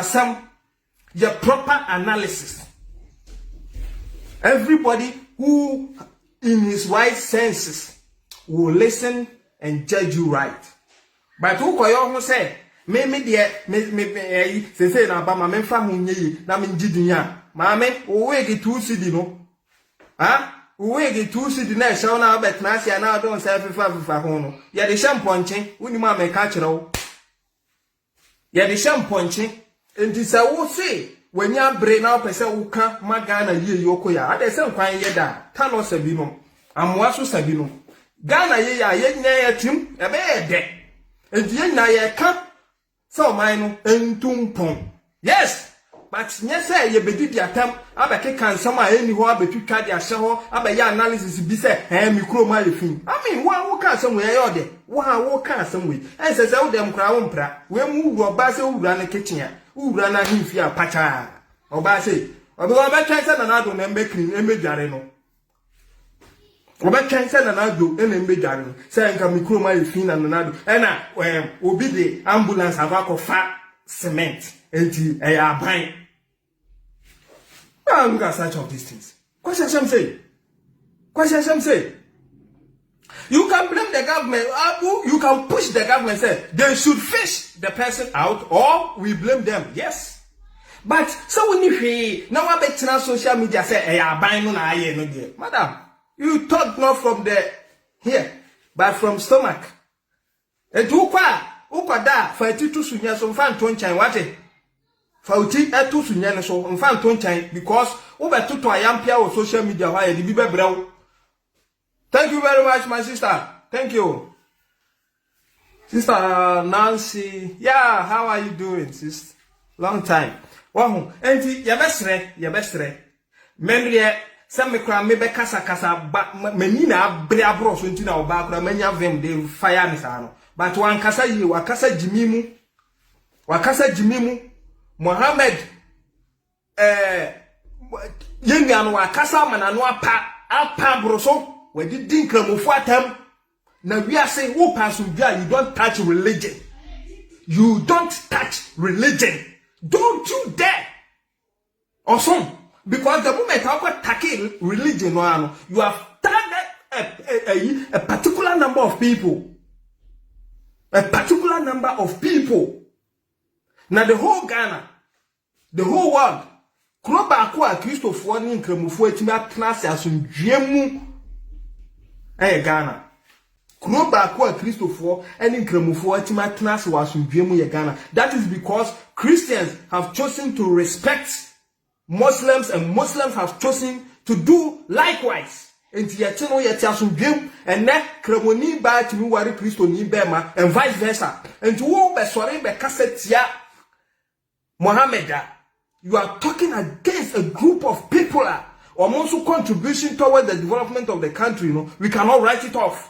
some your proper analysis. Everybody who in his right senses will listen and judge you right. But who koyo say me say na ba ma me fa ho nyi na me ngidunya ma me o we get 2 cedi no we get 2 cedi na show na bet na sia na don say fifa ho no ye de shamponche woni ma me ka kire wo ye de shamponche enti say wo say wanya bre na pese wo ka magana ye yokoya ade se nkwan ye da ta no sabi no amwa so sabi no Ghana ye ya ye nya ye tim e be ye de enti ye na ye ka so man no entumpon. Yes, but nye say ye bedi di atam abeke kan some a eni ho abetwitwa di ahye ho abaye analysis bi say mi kro ma ye fin. I mean wo kan some we ye de wo kan some we ense say wo dem kra wo mpra we mu wu oba say wura na kitchen a wura na himfi a pacha oba say obi wo be twan say na do na mbekri emedware no oba twan say na do na mbedware no say nka mi kro ma ye fin na do na obi de ambulance ava fa cement enti aban. Look at such of these things. Question say. You can blame the government. You can push the government. Say they should fish the person out, or we blame them. Yes. But so when you now I bet on social media say aban no na aye no there. Madam, you talk not from the here, but from stomach. And ukwa fa titu sunya so mfa ntonchan wate fa uti etu sunya ne so mfa ntonchan because wo betuto ayampia on social media why the bibe brew. Thank you very much my sister. Thank you. Sister Nancy. Yeah, how are you doing, sis? Long time. Wow, enti ya besre. Memrie se me kra me be kasa ba mani na abre abro so nti na oba kra manya vem de fire me sa no. But one kasa yi wakasa jimimu Mohammed yenyan wakasa manano apa broso we di nkramofo atam na we are saying who person bia you don't touch religion. You don't touch religion. Don't you dare. Awesome. Because the moment you attack religion you have targeted a particular number of people. A particular number of people. Now the whole Ghana, the whole world, Kroba akwa Christopher ni nkramofo etimi atnase asundwemu Ghana. Kroba akwa Christopher eni nkramofo etimi atnase wasundwemu Ghana. That is because Christians have chosen to respect Muslims and Muslims have chosen to do likewise. Enti yete no yete asundwem ene kremoni ba timi wari Kristo ni bema and vice versa. Enti wo be sore be kasetia Mohammed, you are talking against a group of people or also contribution toward the development of the country, we cannot write it off.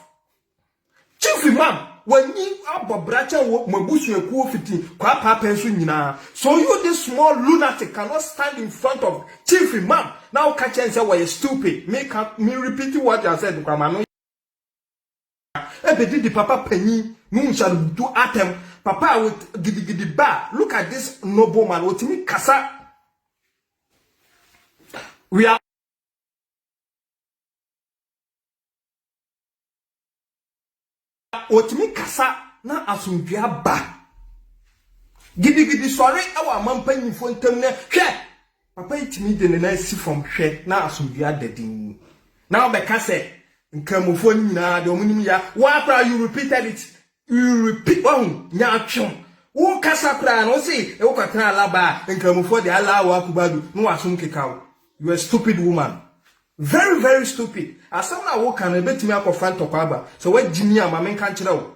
Chief Imam, when you ababracha wo mabusu ekuo fiti kwa papa enso nyina. So you this small lunatic cannot stand in front of Chief Imam. Now catch and say well you stupid. Me repeat what I said kwa mano. Ebedi di papa penny no shall do atem. Papa with gidi ba. Look at this noble man. Otimi kasa. We are Otimi kasa na asundua ba. Gidi sorry awa mampanyi fo ntam na hwe. Papa itimi de na si from hwe na asundua dadin. Now be kase nkramofo nyina de omunim ya. Why you repeated it? You repeat nya atwon. Wo kasa kra no say e wo kwatra alaba nkramofo de ala wa kubadu no wasum kekawo. You a stupid woman. Very, very stupid. As someone who can bet me up of front of Kwaba. So what Jimmy and Mamma can't know.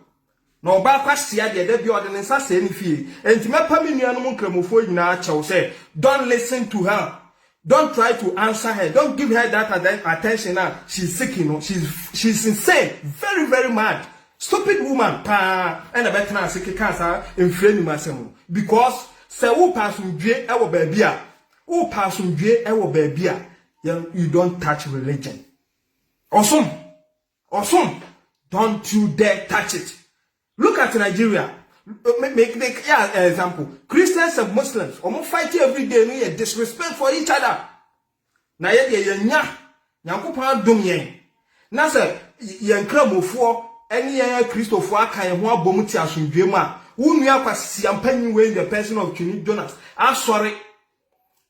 No Baquasia, the debut ordinance, I say any fee. And to my family, animal cremofo in our chow say, don't listen to her. Don't try to answer her. Don't give her that attention now. She's sick, she's insane. Very, very mad. Stupid woman. And a better sick cancer in friendly myself. Because say who pass from J. our baby. Who pass from J. our baby. You don't touch religion. Awesome. Don't you dare touch it. Look at Nigeria. Make example. Christians and Muslims, fight every day, no disrespect for each other. Na ye nya Nyankopon dom yen. Na se yen kramofo ene yen Christofo aka ye ho abom ti asomdwe mu a wo nua kwasi ampanyi we the person of Twini Jonas. Asori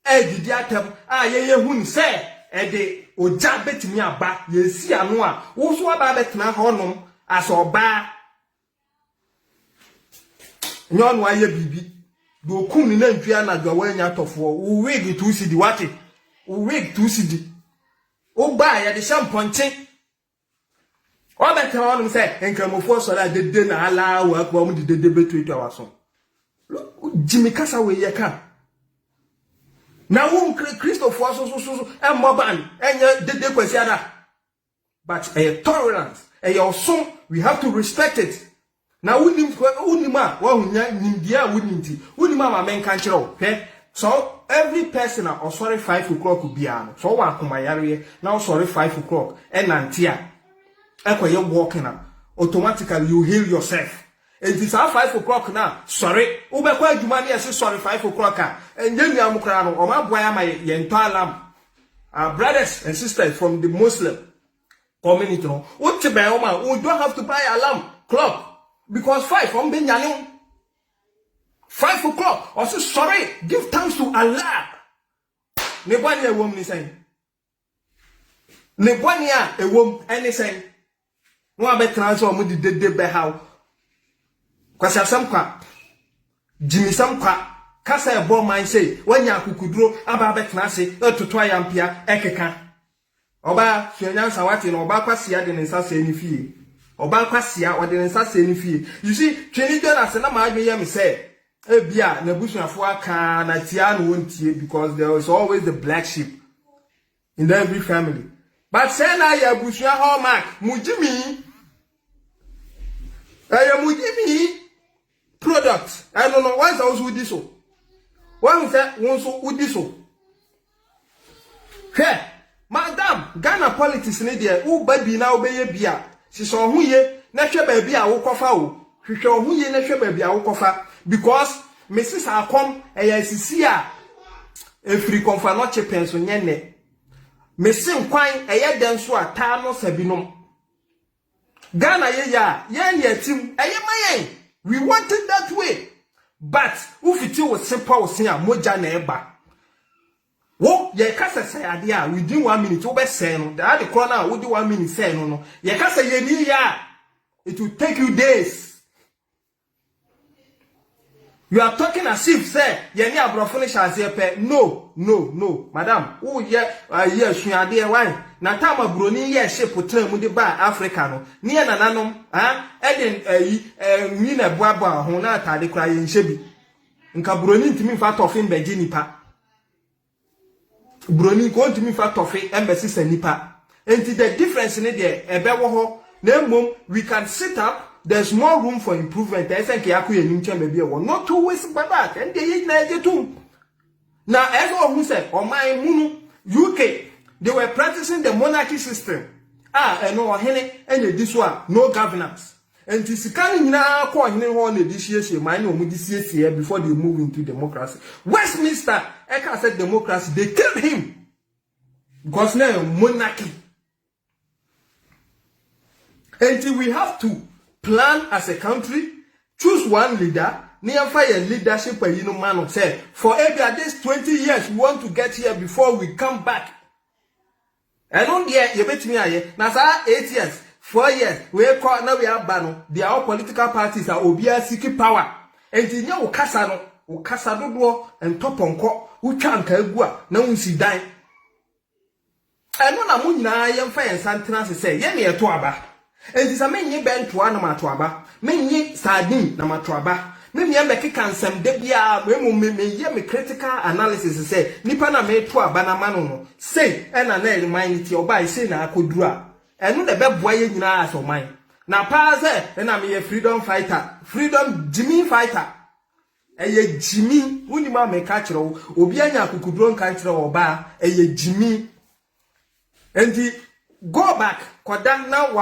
didi atem ye hu se de oja betimi aba ye si ano a wo so aba betena honom as oba nyon wa ye bibi do kun ni na ntwa na dwa wa nya tofo wo wig to sidi wate wo wig to sidi o ba ya de champonche o betena honom se enkramofo so la de na ala wa akwa mu de betu etwa waso Jimmy Kasa we ye ka na won Christopher so moban enye dede kwasi ada but tolerance also we have to respect it na unima wa hunya nimdia wuninti unima ma men kan kire okay so every person are sorry 5 o'clock bia no so wa akoma yare now sorry 5 o'clock enantia ekoye walking automatically you heal yourself. It is 5 o'clock now. Sorry. Ube kwa juma ni say sorry 5 o'clock. Enye mi amukra no. Oma boya ma ye nto alarm. Our brothers and sisters from the Muslim community no. Uti be oma, we don't have to buy alarm clock because 5 on be nyane. 5 o'clock. Or say sorry, give thanks to Allah. Ne bwani e wom ni say. Ne bwani e wom any say. No abetra so mo di dede be how. Kwasi asamkwa Jimmy samkwa kasa e bo man say wanya akukuduro aba betena ase etoto ayampia ekeka oba hwenyansa wate no oba kwasia de nsa se ni fie oba kwasia ode nsa se ni fie you see Twini Jonas na ma adwe yam say ebia na busuafo aka na tia no wontie because there is always the black sheep in every family but say na ya busua hallmark mujimi mujimi product. I don't know why I was with this. One said, one so with this. Hey, madam, Ghana politics need there. Who baby now be bia. She saw who ye, natural baby, I will cover. She saw who ye, natural baby, I will cover. Because Mrs. Acom, a Cecilia, a free confer not a pension yene. Missing quine, a yet dance to a tano sabinum. Ghana ye team, a ye we want it that way. But if it was simple was saying moja neba. Wo ye kasa say adia within 1 minute we say no. The other corner would do 1 minute say no. Ye kasa ye ni ya. It will take you days. You are talking as if say ye ni abrofo shall say pe. No, madam. Oh ye suade why? Na tama broni ye shape potre mu de ba Africa no. Ni na nanom eden mi na boaba ho na atade kra ye nhyebi. Nka broni ntimi fa tofin beji nipa. Broni ko ntimi fa tofin embassy sa nipa. Enti the difference in there ebe wo ho na mom we can sit up. There's more room for improvement. I think yaku ye nimche maybe one not two ways by that. And they na ejetu. Now as who said on my munu UK they were practicing the monarchy system. And no hene and this one no governance. And this can now call him on this year mine or this year before they move into democracy. Westminster Eka said democracy, they killed him. Because now monarchy. Until we have to plan as a country, choose one leader, near fire leadership and man say for every this 20 years we want to get here before we come back. I don't hear you bet me aye. Now 8 years, 4 years, we call now we are bano. They are all political parties are obia seeking power. And in your casano, o casado and top on court, who can't egua, no one see die. I know na muna yam fire and Santinas say, Yemi a tuaba. And this a many bent to anama tuaba, many sardine namatuaba. Maybe I make a some debia, me critical analysis say, Nipana me tuaba na mano, say, and I remind it your by saying I could draw. And no the bad boy in ass of mine. Now, pass and I'm a freedom fighter, freedom Jimmy fighter. A Jimmy, Unima me catch roll, Obiana could run country or bar, a Jimmy. And the go back, Kodan now.